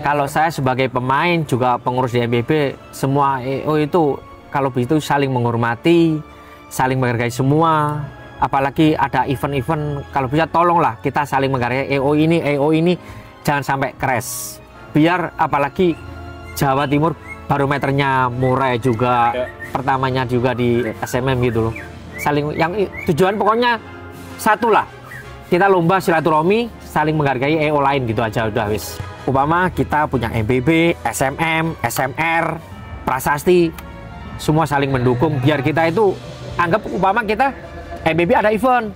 Kalau saya sebagai pemain juga pengurus di MBB, semua EO itu kalau begitu saling menghormati, saling menghargai semua. Apalagi ada event-event, kalau bisa tolonglah kita saling menghargai EO ini jangan sampai crash. Biar apalagi Jawa Timur barometernya murah juga, pertamanya juga di SMM gitu loh. Saling yang tujuan pokoknya satu lah. Kita lomba silaturahmi, saling menghargai EO lain gitu aja udah wis. Umpama kita punya MBB, SMM, SMR, Prasasti, semua saling mendukung biar kita itu anggap umpama kita MBB ada event.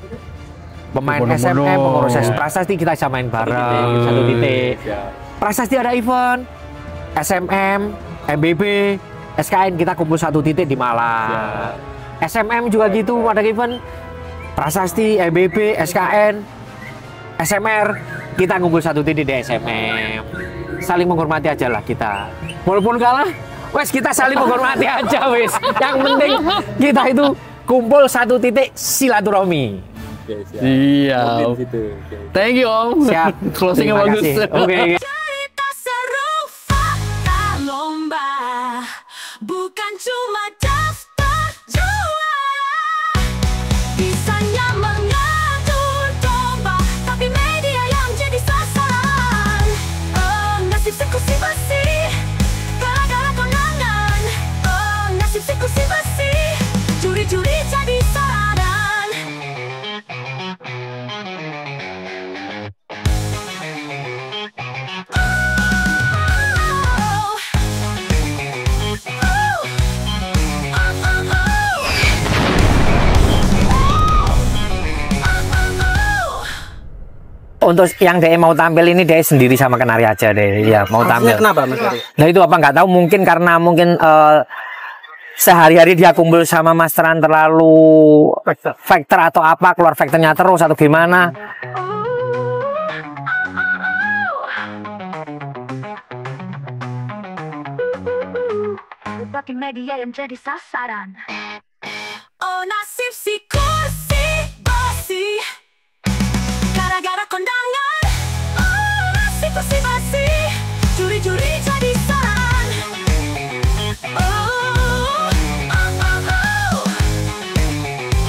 Pemain SMM, pengurus Prasasti kita bisa main bareng satu titik. Prasasti ada event, SMM, MBB, SKN kita kumpul satu titik di Malang. SMM juga gitu ada event. Prasasti, MBB, SKN, SMR kita ngumpul satu titik di SMM. Saling menghormati aja lah kita. Walaupun kalah, wes kita saling menghormati aja wes. Yang penting kita itu kumpul satu titik silaturahmi. Iya. Thank you Om. Siap. Closingnya bagus. Oke. Cerita seru fakta lomba, bukan cuma daftar juara. Bisanya mengatur domba, tapi media yang jadi sasaran. Oh, nasib sekusi basi, gara-gara kondangan. Oh, nasib sekusi basi, juri-juri jadi saran. Untuk yang DE mau tampil ini DE sendiri sama Kenari aja deh. Ya mau tampil. Kenapa Mas Ari? Nah itu apa nggak tahu, mungkin karena sehari-hari dia kumpul sama masteran terlalu factor atau apa, keluar faktornya terus atau gimana. Bagi media yang jadi sasaran. Oh, nasib si kursi basi, gara-gara kondangan. Oh, nasib kursi basi, juri-juri jadi saran. Oh,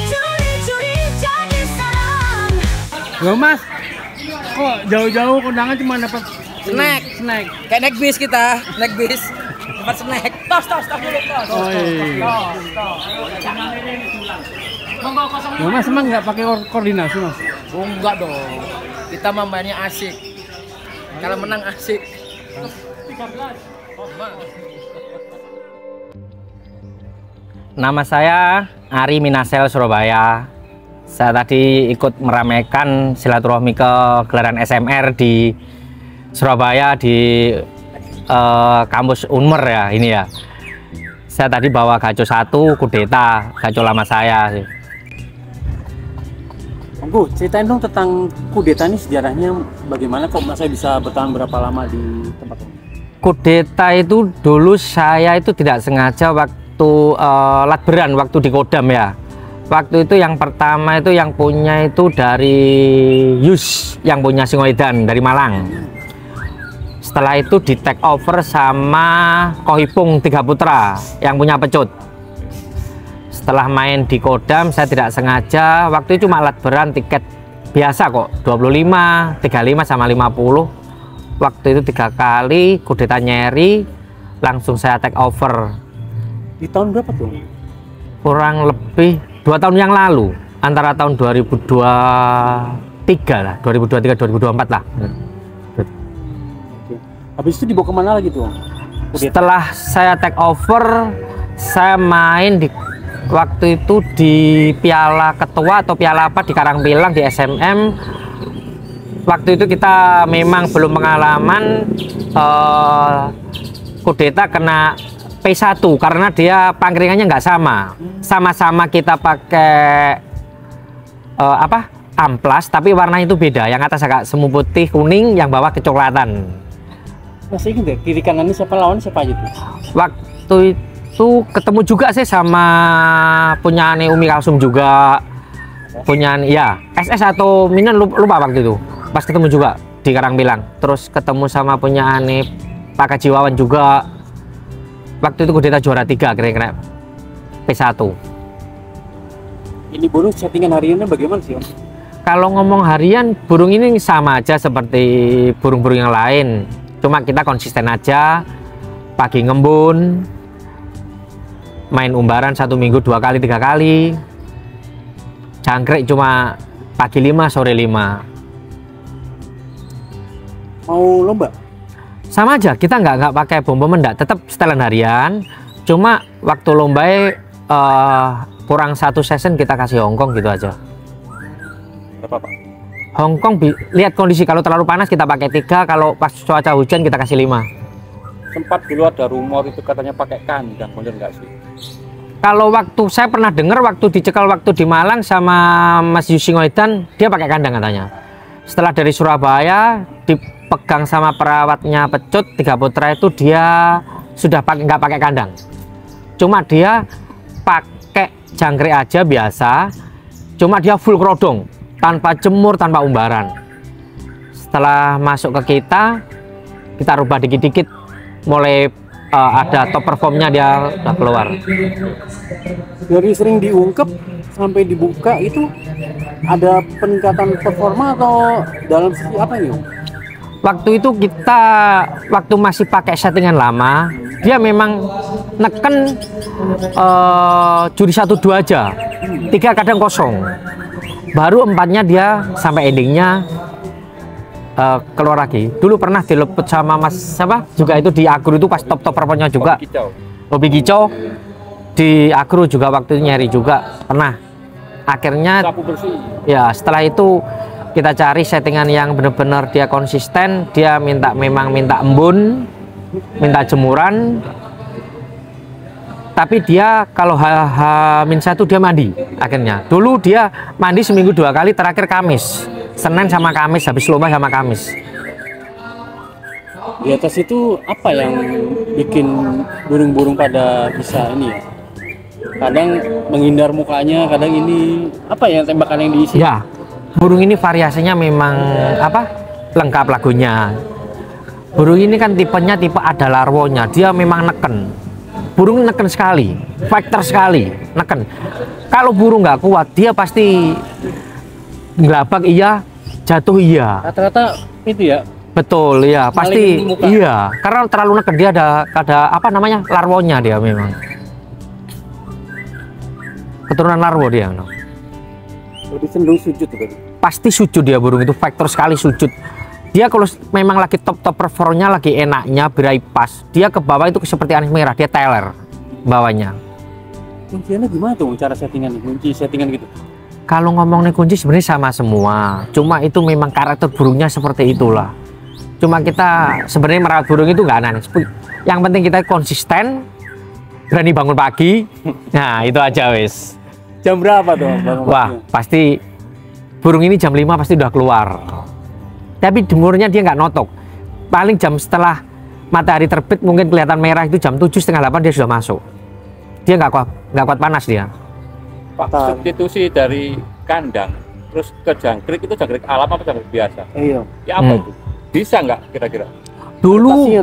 juri-juri jadi saran. Loh Mas, kok jauh-jauh kondangan cuma dapat snack. Kayak naik bis kita, naik bis dapat snack. Tos dulu tos. Oh iya. Loh Mas, emang nggak pakai koordinasi Mas? Oh, enggak dong. Kita mainnya asik. Kalau menang asik. 13. Nama saya Ari Minasel Surabaya. Saya tadi ikut meramaikan silaturahmi ke gelaran SMR di Surabaya di kampus Unmer ya ini ya. Saya tadi bawa gaco 1 kudeta, gaco lama saya sih. Bu, ceritain dong tentang kudeta ini, sejarahnya bagaimana, kok saya bisa bertahan berapa lama di tempat ini? Kudeta itu dulu saya itu tidak sengaja waktu latberan, waktu di Kodam ya. Waktu itu yang pertama itu yang punya itu dari Yus, yang punya Singoedan dari Malang. Setelah itu di take over sama Kohipung Tiga Putra yang punya Pecut. Setelah main di Kodam saya tidak sengaja, waktu itu cuma latberan tiket biasa kok, 25, 35 sama 50. Waktu itu 3 kali kudeta Nyeri, langsung saya take over. Di tahun berapa tuh? Kurang lebih 2 tahun yang lalu, antara tahun 2023 lah, 2023-2024 lah. Habis itu dibawa kemana lagi tuh? Setelah saya take over, saya main di waktu itu di Piala Ketua atau Piala apa di Karangpilang di SMM. Waktu itu kita memang belum pengalaman kudeta kena P1 karena dia pangkringannya nggak sama. Sama-sama kita pakai amplas tapi warnanya itu beda. Yang atas agak semu putih kuning, yang bawah kecoklatan. Masih ingat deh, kiri kanannya siapa, lawan siapa aja tuh? Waktu itu ketemu juga sih sama punya Umi Kalsum juga, punya ya SS atau Minan lupa waktu itu. Pas ketemu juga di Karangpilang. Terus ketemu sama punya Pak Kajiwawan juga waktu itu kudeta juara 3 kira-kira P1. Ini burung settingan hariannya bagaimana sih, Om? Kalau ngomong harian, burung ini sama aja seperti burung-burung yang lain. Cuma kita konsisten aja, pagi ngembun, main umbaran 1 minggu 2 kali 3 kali. Jangkrik cuma pagi 5 sore 5. Mau lomba? Sama aja, kita nggak pakai bom mendak, tetap setelan harian. Cuma waktu lomba kurang 1 session kita kasih Hongkong gitu aja. Berapa, Pak? Hongkong lihat kondisi, kalau terlalu panas kita pakai 3, kalau pas cuaca hujan kita kasih 5. Sempat dulu ada rumor itu katanya pakai kandang, bener nggak sih? Kalau waktu saya pernah dengar waktu dicekal waktu di Malang sama Mas Yusingoidan, dia pakai kandang katanya. Setelah dari Surabaya dipegang sama perawatnya Pecut 3 Putra itu, dia sudah nggak pakai kandang. Cuma dia pakai jangkrik aja biasa, cuma dia full kerodong, tanpa jemur, tanpa umbaran. Setelah masuk ke kita rubah dikit-dikit, mulai ada top performnya, dia udah keluar. Dari sering diungkep sampai dibuka itu ada peningkatan performa atau dalam sisi apa ini, Om? Waktu itu kita waktu masih pakai settingan lama, dia memang neken juri 1-2 aja, 3 kadang kosong, baru 4-nya dia sampai endingnya keluar lagi. Dulu pernah dileput sama Mas siapa juga itu di Agro itu pas top performanya juga, Hobi Kicau di Agro juga waktu itu nyari juga pernah. Akhirnya ya setelah itu kita cari settingan yang benar-benar dia konsisten, dia memang minta embun, minta jemuran, tapi dia kalau H-1 dia mandi. Akhirnya dulu dia mandi seminggu 2 kali, terakhir Kamis, Senin sama Kamis, habis lomba sama Kamis. Di atas itu apa yang bikin burung-burung pada bisa ini ya? Kadang menghindar mukanya, kadang ini apa ya, tembakan yang diisi? Ya, burung ini variasinya memang lengkap lagunya. Burung ini kan tipenya tipe ada larwonya, dia memang neken. Burung neken sekali, fighter sekali, neken. Kalau burung nggak kuat, dia pasti ngelabak iya, jatuh iya. Rata-rata itu ya? Betul ya, pasti iya. Karena terlalu neken, dia ada larwonya dia memang. Keturunan larwo dia. Lebih cenderung sujud tuh tadi. Pasti sujud dia, burung itu fighter sekali, sujud. Dia kalau memang lagi top performnya, lagi enaknya berai pas, dia ke bawah itu seperti anis merah, dia teler bawahnya. Kunciannya gimana tuh cara settingan, kunci settingan gitu? Kalau ngomongin kunci sebenarnya sama semua, cuma itu memang karakter burungnya seperti itulah. Cuma kita sebenarnya merawat burung itu nggak aneh. Yang penting kita konsisten, berani bangun pagi. Nah itu aja wis. Jam berapa tuh bangun? Wah pasti burung ini jam 5 pasti udah keluar. Tapi jemurnya dia nggak notok. Paling jam setelah matahari terbit mungkin kelihatan merah itu jam 7 setengah 8 dia sudah masuk. Dia nggak kuat panas dia. Pak, substitusi dari kandang terus ke jangkrik itu jangkrik alam apa jangkrik biasa? Iya. Ya apa itu? Bisa nggak kira-kira? Dulu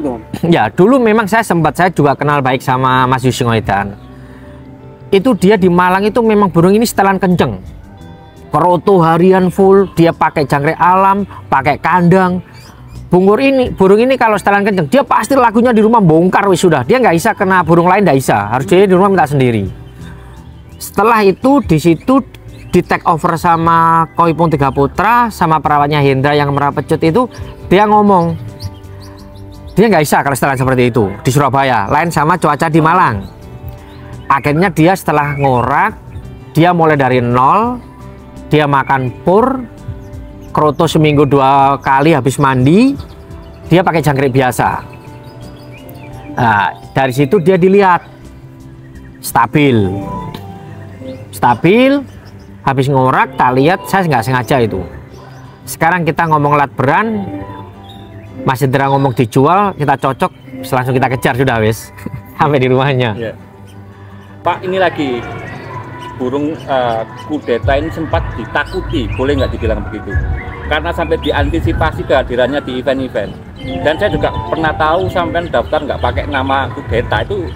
ya dulu memang saya juga kenal baik sama Mas Yusingoidan. Itu dia di Malang itu memang burung ini setelan kenceng. Keroto harian full, dia pakai jangkrik alam, pakai kandang. Burung ini kalau setelan kenceng, dia pasti lagunya di rumah bongkar wis sudah. Dia nggak bisa kena burung lain, nggak bisa. Harus dia di rumah minta sendiri. Setelah itu di situ di take over sama Koipung 3 Putra sama perawatnya Hendra yang merah Pecut itu, dia ngomong dia nggak bisa kalau setelan seperti itu di Surabaya. Lain sama cuaca di Malang. Akhirnya dia setelah ngorak, dia mulai dari nol, dia makan pur, kroto seminggu 2 kali habis mandi, dia pakai jangkrik biasa. Nah, dari situ dia dilihat stabil, habis ngorak, tak lihat, saya nggak sengaja itu. Sekarang kita ngomong lat beran, Mas Hendra ngomong dijual, kita cocok, langsung kita kejar sudah wis, sampai di rumahnya. Ya. Pak, ini lagi burung kudeta ini sempat ditakuti, boleh nggak dibilang begitu? karena sampai diantisipasi kehadirannya di event-event. Dan saya juga pernah tahu sampean daftar nggak pakai nama kudeta itu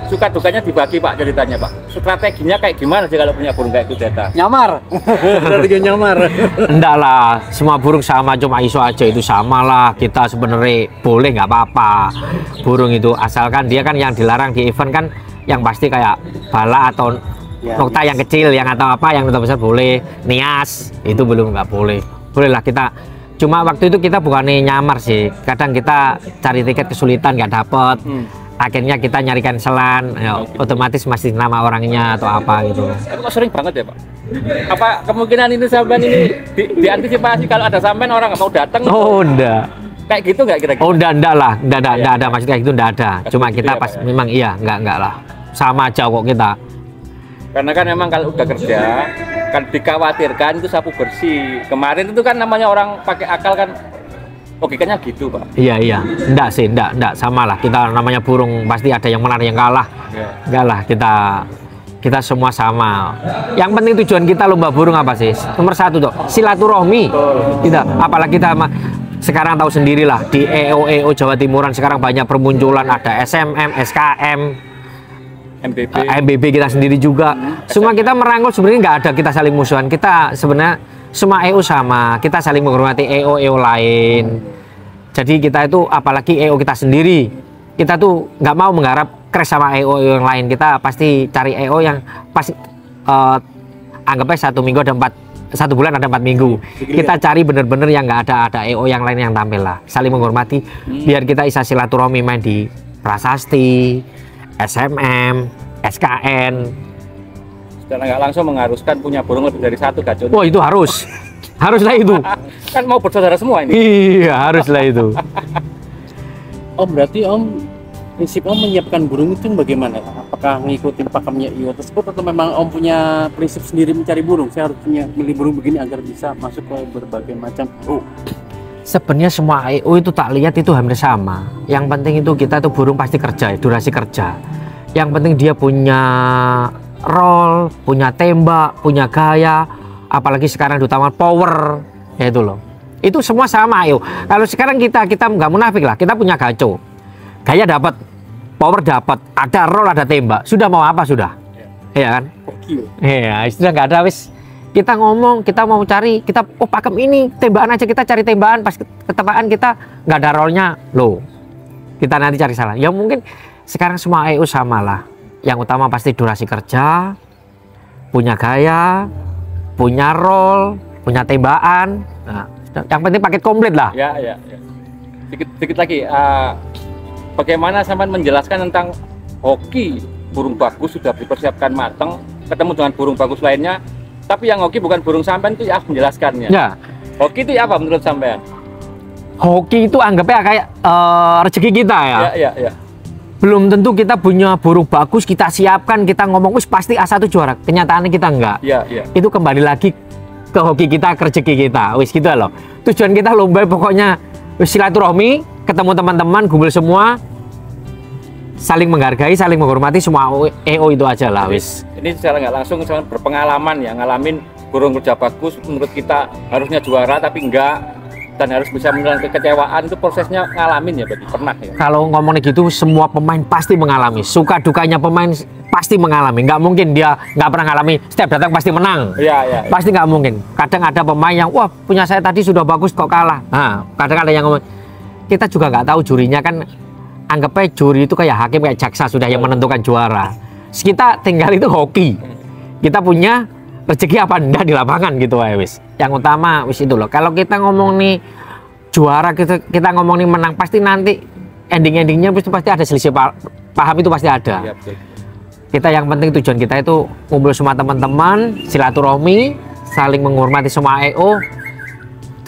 suka dukanya dibagi Pak ceritanya Pak. Strateginya kayak gimana sih kalau punya burung kayak kudeta? Nyamar. Strategi nyamar. Enggak lah, semua burung sama, cuma iso aja itu sama lah. Kita sebenarnya boleh nggak apa-apa burung itu, asalkan dia kan yang dilarang di event kan yang pasti kayak bala atau nokta yang kecil, yang atau apa, yang nokta besar boleh. Nias itu belum, nggak boleh. Boleh lah kita. Cuma waktu itu kita bukannya nyamar sih, kadang kita cari tiket kesulitan nggak dapet, akhirnya kita nyari cancelan, ya, otomatis masih nama orangnya atau apa gitu. Itu kok sering banget ya Pak? Apa kemungkinan ini sampean ini diantisipasi kalau ada sampean orang nggak mau datang? Oh enggak, Kayak gitu nggak kira-kira? oh enggak lah, enggak ada maksudnya kayak gitu, enggak ada. Cuma kita pas memang iya enggak lah, sama aja kok kita. Karena kan memang kalau udah kerja kan dikhawatirkan itu sapu bersih. Kemarin itu kan namanya orang pakai akal kan, logikanya gitu Pak. Iya, enggak sih, enggak sama lah. Kita namanya burung pasti ada yang menang yang kalah. Enggak lah, kita semua sama. Yang penting tujuan kita lomba burung apa sih? Nomor satu tuh silaturahmi. Kita, apalagi kita sekarang tahu sendirilah di EO Jawa Timuran sekarang banyak permunculan, ada SMM, SKM, MBB kita sendiri juga. Semua kita merangkul sebenarnya nggak ada kita saling musuhan. Kita sebenarnya semua EO sama, kita saling menghormati EO lain. Jadi kita itu apalagi EO kita sendiri, kita tuh nggak mau mengharap crash sama EO yang lain. Kita pasti cari EO yang pasti anggapnya 1 minggu ada 1 bulan ada 4 minggu. Kita cari bener-bener yang nggak ada EO yang lain yang tampil lah. Saling menghormati, biar kita bisa silaturahmi main di prasasti, SMM, SKN. Secara nggak langsung mengharuskan punya burung lebih dari 1 gacor. Oh itu haruslah itu. Kan mau bersaudara semua ini. Iya haruslah itu. Om berarti Om prinsip Om menyiapkan burung itu bagaimana? Apakah ngikutin pakemnya IO tersebut atau memang Om punya prinsip sendiri mencari burung? Saya harus punya milih burung begini agar bisa masuk ke berbagai macam. Sebenarnya semua EO itu tak lihat itu hampir sama. Yang penting itu kita tuh burung pasti kerja, durasi kerja. Yang penting dia punya roll, punya tembak, punya gaya, apalagi sekarang utama power, ya itu loh. Itu semua sama EO. Kalau sekarang kita nggak munafik lah, kita punya gaco, gaya dapat, power dapat, ada roll, ada tembak. Sudah mau apa sudah? Iya kan? Iya, sudah nggak ada wis. Kita ngomong, kita mau cari, kita pakem ini tembakan aja, kita cari tembakan, pas ketebakan kita nggak ada rollnya, loh kita nanti cari salah. Ya mungkin sekarang semua EO sama lah, yang utama pasti durasi kerja, punya gaya, punya roll, punya tembakan. Nah, yang penting paket komplit lah. Ya. Sedikit lagi, bagaimana sampean menjelaskan tentang hoki burung bagus sudah dipersiapkan matang, ketemu dengan burung bagus lainnya, tapi yang hoki bukan burung sampean itu ya menjelaskannya. Ya. Hoki itu apa menurut sampean? Hoki itu anggapnya kayak rezeki kita ya. Iya. Belum tentu kita punya burung bagus, kita siapkan, kita ngomong wis pasti A1 juara. Kenyataannya kita enggak. Iya. Itu kembali lagi ke hoki kita, ke rezeki kita. Wis gitu loh. Tujuan kita lomba pokoknya wis silaturahmi, ketemu teman-teman, kumpul semua, saling menghargai, saling menghormati semua EO itu aja lah wis. Ini secara nggak langsung berpengalaman ya, ngalamin burung kerja bagus menurut kita harusnya juara tapi enggak, dan harus bisa menelan kekecewaan, itu prosesnya ngalamin ya, berarti pernah ya. Kalau ngomongnya gitu semua pemain pasti mengalami, suka dukanya pemain pasti mengalami, nggak mungkin dia nggak pernah ngalami setiap datang pasti menang. Iya. Pasti nggak mungkin. Kadang ada pemain yang wah punya saya tadi sudah bagus kok kalah. Nah kadang ada yang ngomong, kita juga nggak tahu jurinya kan, anggapnya juri itu kayak hakim, kayak jaksa sudah yang menentukan juara. Kita tinggal itu hoki, kita punya rezeki apa enggak di lapangan gitu ya wis. Yang utama wis itu loh. Kalau kita ngomong nih juara, kita ngomong nih menang, pasti nanti endingnya pasti ada selisih paham, itu pasti ada. Iya, betul. Kita yang penting tujuan kita itu ngumpul semua teman-teman, silaturahmi, saling menghormati semua EO.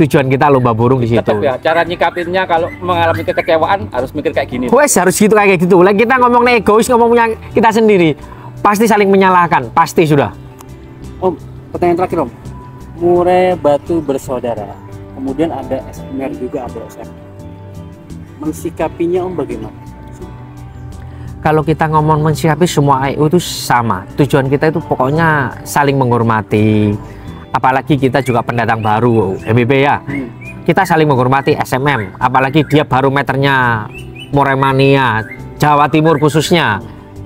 Tujuan kita lomba burung di situ. Tetap ya, cara nyikapinnya kalau mengalami kekecewaan harus mikir kayak gini. Wes harus gitu kayak gitu. Lagi kita ngomong egois, ngomong punya kita sendiri, pasti saling menyalahkan, pasti sudah. Om, pertanyaan terakhir Om. Murai batu bersaudara, kemudian ada SMR juga, ada SM. Mensikapinya Om bagaimana? Kalau kita ngomong mensikapi semua EO itu sama. Tujuan kita itu pokoknya saling menghormati. apalagi kita juga pendatang baru MBB ya. Kita saling menghormati SMM, apalagi dia barometernya Moremania, Jawa Timur khususnya.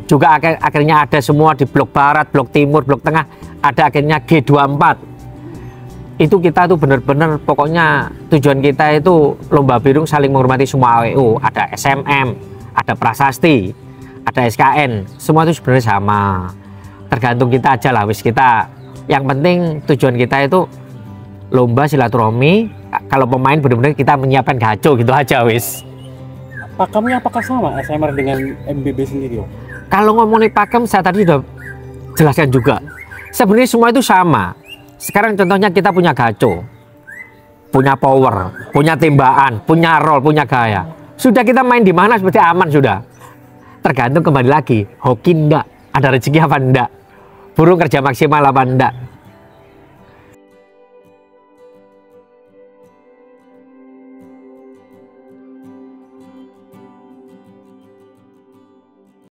Juga akhirnya ada semua di blok barat, blok timur, blok tengah, ada akhirnya G24. Itu kita tuh bener-bener pokoknya tujuan kita itu lomba birung saling menghormati semua AWO. Ada SMM, ada Prasasti, ada SKN, semua itu sebenarnya sama. Tergantung kita aja lah, wis kita. Yang penting tujuan kita itu lomba silaturahmi. Kalau pemain benar-benar kita menyiapkan gaco gitu aja wis. Pakemnya apakah sama SMR dengan MBB sendiri? Kalau ngomongin pakem, saya tadi sudah jelaskan juga. Sebenarnya semua itu sama. Sekarang contohnya kita punya gaco, punya power, punya tembakan, punya roll, punya gaya. Sudah kita main di mana seperti aman sudah. Tergantung kembali lagi, hoki enggak, ada rezeki apa enggak, burung kerja maksimal apa enggak.